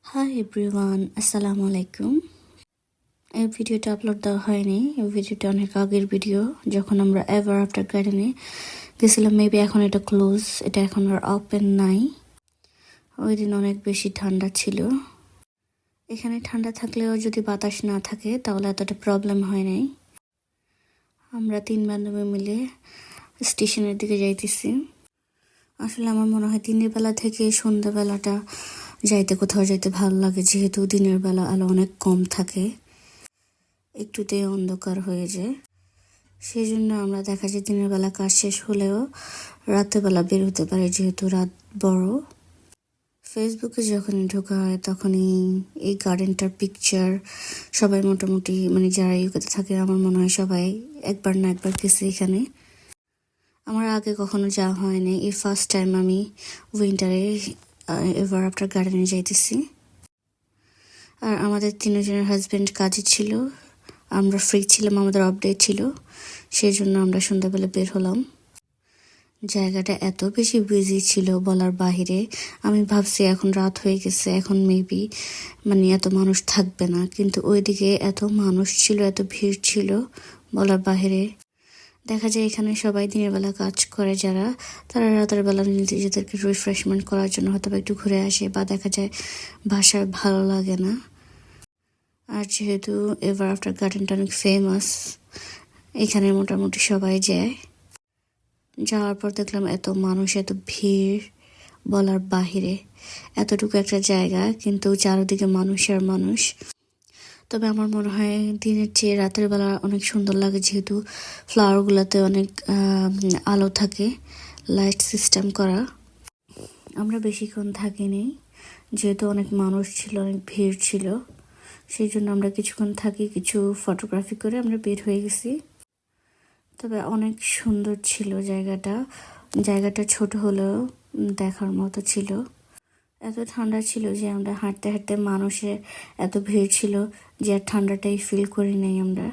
Hi everyone, আসসালামু আলাইকুম। এই ভিডিওটা আপলোড দেওয়া হয়নি। এই ভিডিওটা অনেক আগের ভিডিও, যখন আমরা এভার আফটার গার্ডেনে গেছিলাম। মেবি এখন এটা ক্লোজ, এটা এখন আর ওপেন নাই। ওই দিন অনেক বেশি ঠান্ডা ছিল। এখানে ঠান্ডা থাকলেও যদি বাতাস না থাকে তাহলে এতটা প্রবলেম হয় নাই। আমরা 3 বান্ধবী মিলে স্টেশনের দিকে যাইতেছি। আসলে আমার মনে হয় দিনের বেলা থেকে সন্ধ্যাবেলাটা কোথাও যাইতে ভালো লাগে, যেহেতু দিনের বেলা আলো অনেক কম থাকে, একটুতেই অন্ধকার হয়ে যায়। সেই জন্য আমরা দেখা যায় দিনের বেলা কাজ শেষ হলেও রাতের বেলা বের হতে পারি, যেহেতু রাত বড়। ফেসবুকে যখনই ঢোকা হয় তখনই এই গার্ডেনটার পিকচার সবাই মোটামুটি যারা ইউকেতে থাকে, আমার মনে হয় সবাই একবার না একবার গেছে এখানে। আমার আগে কখনো যাওয়া হয়নি, এই ফার্স্ট টাইম আমি উইন্টারে এভার আফটার গার্ডেনে যাইতেছি। আর আমাদের তিনজনের হাজব্যান্ড কাজে ছিল, আমরা ফ্রি ছিলাম, আমাদের আপডেট ছিল, সেই জন্য আমরা সন্ধ্যাবেলা বের হলাম। জায়গাটা এত বেশি বিজি ছিল বলার বাহিরে। আমি ভাবছি এখন রাত হয়ে গেছে, এখন মেবি এত মানুষ থাকবে না, কিন্তু ওইদিকে এত মানুষ ছিল, এত ভিড় ছিল বলার বাহিরে। দেখা যায় এখানে সবাই দিনের বেলা কাজ করে, যারা তারা রাতের বেলা নিজেদেরকে রিফ্রেশমেন্ট করার জন্য হয়তো একটু ঘুরে আসে, বা দেখা যায় বাসায় ভালো লাগে না। আর যেহেতু এভার আফটার গার্ডেনটা অনেক ফেমাস, এখানে মোটামুটি সবাই যায়। যাওয়ার পর দেখলাম এত মানুষ, এত ভিড় বলার বাহিরে। এতটুকু একটা জায়গা কিন্তু চারিদিকে মানুষ আর মানুষ। তবে আমার মনে হয় দিনের চেয়ে রাতের বেলা অনেক সুন্দর লাগে, যেহেতু ফ্লাওয়ারগুলোতে অনেক আলো থাকে, লাইট সিস্টেম করা। আমরা বেশিক্ষণ থাকিনি, যেহেতু অনেক মানুষ ছিল, অনেক ভিড় ছিল, সেই জন্য আমরা কিছুক্ষণ থাকি, কিছু ফটোগ্রাফি করে আমরা বের হয়ে গেছি। তবে অনেক সুন্দর ছিল জায়গাটা ছোট হলেও দেখার মতো ছিল। এত ঠান্ডা ছিল যে আমরা হাঁটতে হাঁটতে, মানুষের এত ভিড় ছিল যে আর ঠান্ডাটাই ফিল করি নাই আমরা।